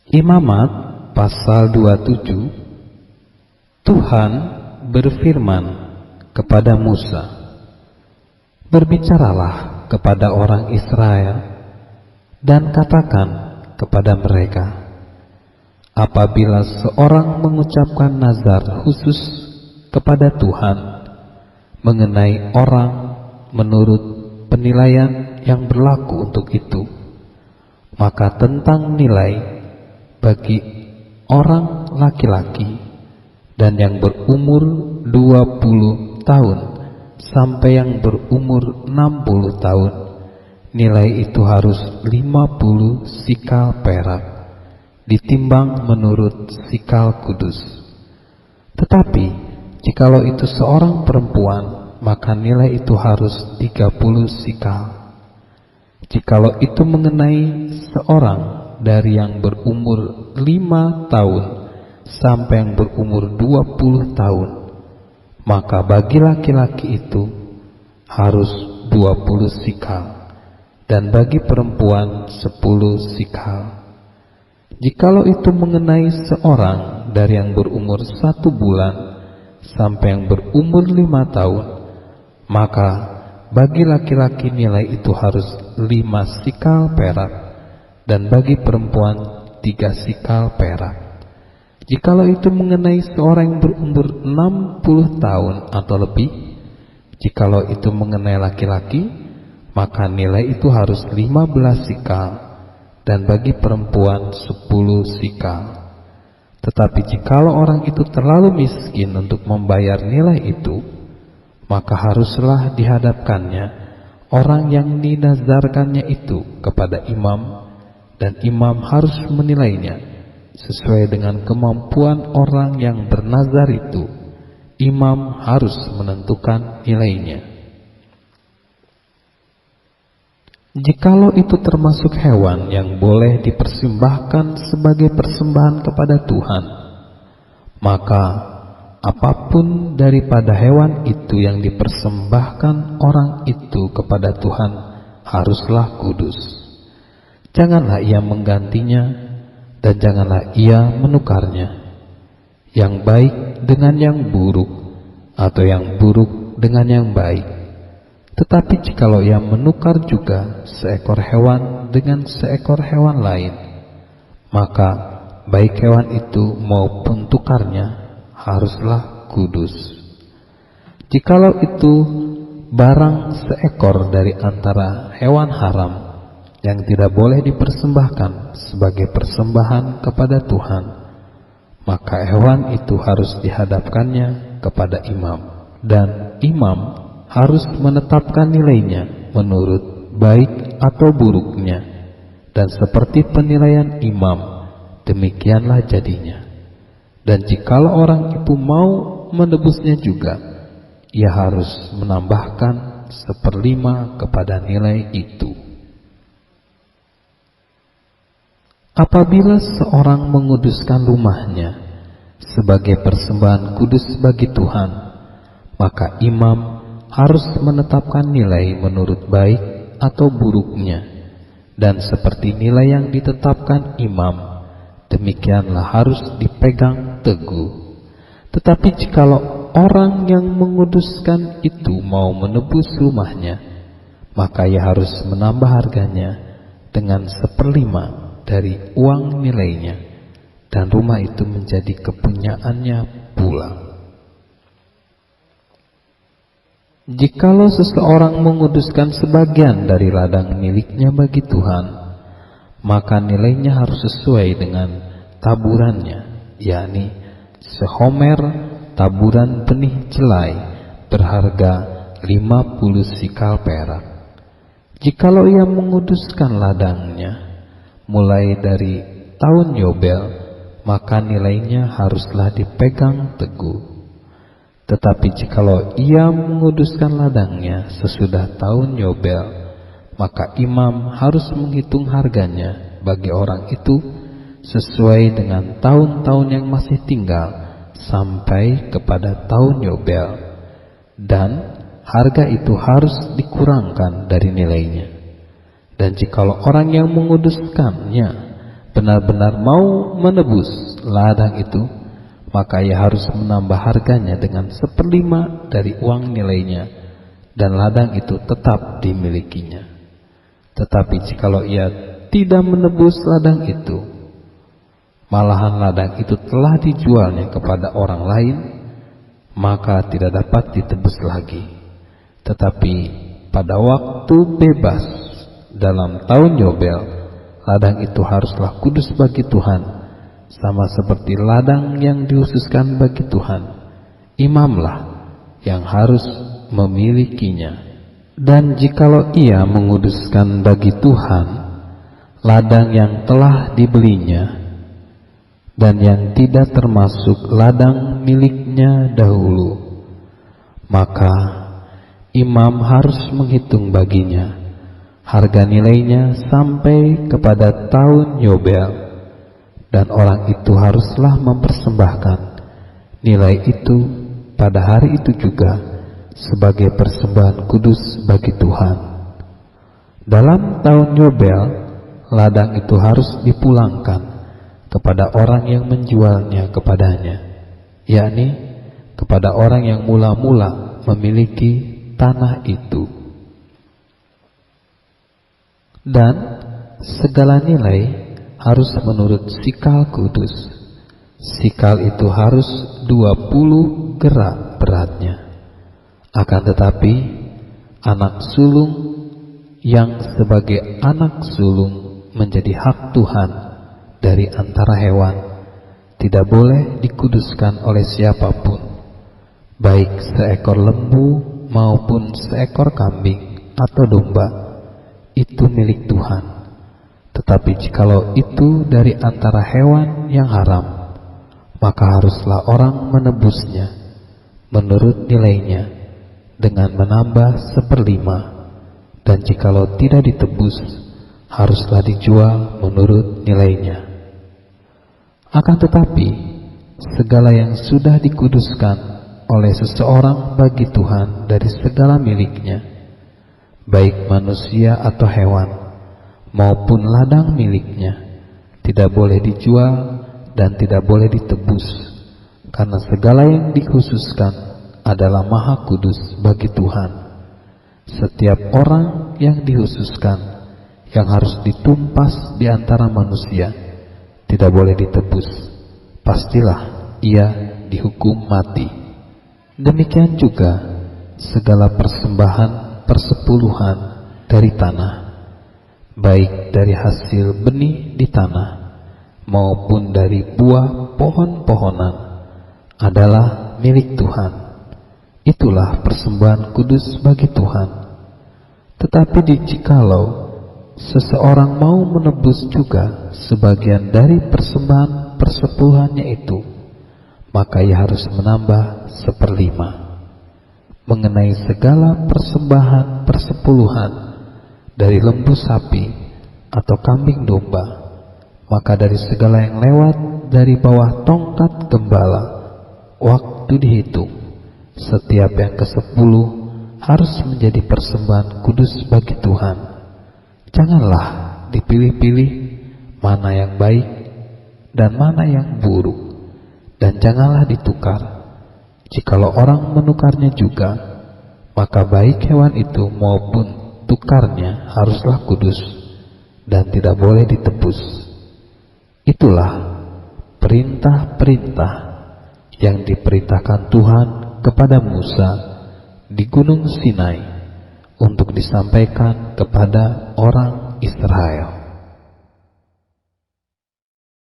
Imamat pasal 27. Tuhan berfirman kepada Musa, "Berbicaralah kepada orang Israel dan katakan kepada mereka, apabila seorang mengucapkan nazar khusus kepada Tuhan mengenai orang menurut penilaian yang berlaku untuk itu, maka tentang nilai bagi orang laki-laki dan yang berumur 20 tahun sampai yang berumur 60 tahun, nilai itu harus 50 sikal perak, ditimbang menurut sikal kudus. Tetapi jikalau itu seorang perempuan, maka nilai itu harus 30 sikal. Jikalau itu mengenai seorang dari yang berumur 5 tahun sampai yang berumur 20 tahun, maka bagi laki-laki itu harus 20 sikal, dan bagi perempuan 10 sikal. Jikalau itu mengenai seorang dari yang berumur 1 bulan sampai yang berumur 5 tahun, maka bagi laki-laki nilai itu harus 5 sikal perak, dan bagi perempuan 3 sikal perak. Jikalau itu mengenai seorang yang berumur 60 tahun atau lebih, jikalau itu mengenai laki-laki, maka nilai itu harus 15 sikal, dan bagi perempuan 10 sikal. Tetapi jikalau orang itu terlalu miskin untuk membayar nilai itu, maka haruslah dihadapkannya orang yang dinazarkannya itu kepada imam, dan imam harus menilainya sesuai dengan kemampuan orang yang bernazar itu. Imam harus menentukan nilainya. Jikalau itu termasuk hewan yang boleh dipersembahkan sebagai persembahan kepada Tuhan, maka apapun daripada hewan itu yang dipersembahkan orang itu kepada Tuhan haruslah kudus. Janganlah ia menggantinya, dan janganlah ia menukarnya, yang baik dengan yang buruk, atau yang buruk dengan yang baik. Tetapi jikalau ia menukar juga seekor hewan dengan seekor hewan lain, maka baik hewan itu maupun tukarnya haruslah kudus. Jikalau itu barang seekor dari antara hewan haram yang tidak boleh dipersembahkan sebagai persembahan kepada Tuhan, maka hewan itu harus dihadapkannya kepada imam, dan imam harus menetapkan nilainya menurut baik atau buruknya, dan seperti penilaian imam, demikianlah jadinya. Dan jikalau orang itu mau menebusnya juga, ia harus menambahkan 1/5 kepada nilai itu. Apabila seorang menguduskan rumahnya sebagai persembahan kudus bagi Tuhan, maka imam harus menetapkan nilai menurut baik atau buruknya, dan seperti nilai yang ditetapkan imam, demikianlah harus dipegang teguh. Tetapi jikalau orang yang menguduskan itu mau menebus rumahnya, maka ia harus menambah harganya dengan 1/5 dari uang nilainya, dan rumah itu menjadi kepunyaannya pula. Jikalau seseorang menguduskan sebagian dari ladang miliknya bagi Tuhan, maka nilainya harus sesuai dengan taburannya, yakni sehomer taburan benih jelai berharga 50 sikal perak. Jikalau ia menguduskan ladangnya mulai dari tahun Yobel, maka nilainya haruslah dipegang teguh. Tetapi jikalau ia menguduskan ladangnya sesudah tahun Yobel, maka imam harus menghitung harganya bagi orang itu sesuai dengan tahun-tahun yang masih tinggal sampai kepada tahun Yobel, dan harga itu harus dikurangkan dari nilainya. Dan jikalau orang yang menguduskannya benar-benar mau menebus ladang itu, maka ia harus menambah harganya dengan 1/5 dari uang nilainya, dan ladang itu tetap dimilikinya. Tetapi jikalau ia tidak menebus ladang itu, malahan ladang itu telah dijualnya kepada orang lain, maka tidak dapat ditebus lagi. Tetapi pada waktu bebas dalam tahun Yobel, ladang itu haruslah kudus bagi Tuhan, sama seperti ladang yang dikhususkan bagi Tuhan. Imamlah yang harus memilikinya. Dan jikalau ia menguduskan bagi Tuhan ladang yang telah dibelinya dan yang tidak termasuk ladang miliknya dahulu, maka imam harus menghitung baginya harga nilainya sampai kepada tahun Yobel, dan orang itu haruslah mempersembahkan nilai itu pada hari itu juga sebagai persembahan kudus bagi Tuhan. Dalam tahun Yobel, ladang itu harus dipulangkan kepada orang yang menjualnya kepadanya, yakni kepada orang yang mula-mula memiliki tanah itu. Dan segala nilai harus menurut sikal kudus. Sikal itu harus 20 gerak beratnya. Akan tetapi anak sulung yang sebagai anak sulung menjadi hak Tuhan dari antara hewan tidak boleh dikuduskan oleh siapapun, baik seekor lembu maupun seekor kambing atau domba, itu milik Tuhan. Tetapi jikalau itu dari antara hewan yang haram, maka haruslah orang menebusnya menurut nilainya dengan menambah 1/5, dan jikalau tidak ditebus, haruslah dijual menurut nilainya. Akan tetapi segala yang sudah dikuduskan oleh seseorang bagi Tuhan dari segala miliknya, baik manusia atau hewan maupun ladang miliknya, tidak boleh dijual dan tidak boleh ditebus, karena segala yang dikhususkan adalah maha kudus bagi Tuhan. Setiap orang yang dikhususkan yang harus ditumpas di antara manusia tidak boleh ditebus, pastilah ia dihukum mati. Demikian juga segala persembahan persepuluhan dari tanah, baik dari hasil benih di tanah maupun dari buah pohon-pohonan, adalah milik Tuhan. Itulah persembahan kudus bagi Tuhan. Tetapi jikalau seseorang mau menebus juga sebagian dari persembahan persepuluhannya itu, maka ia harus menambah 1/5. Mengenai segala persembahan persepuluhan dari lembu sapi atau kambing domba, maka dari segala yang lewat dari bawah tongkat gembala, waktu dihitung, setiap yang ke-10 harus menjadi persembahan kudus bagi Tuhan. Janganlah dipilih-pilih mana yang baik dan mana yang buruk, dan janganlah ditukar. Jikalau orang menukarnya juga, maka baik hewan itu maupun tukarnya haruslah kudus dan tidak boleh ditebus. Itulah perintah-perintah yang diperintahkan Tuhan kepada Musa di Gunung Sinai untuk disampaikan kepada orang Israel.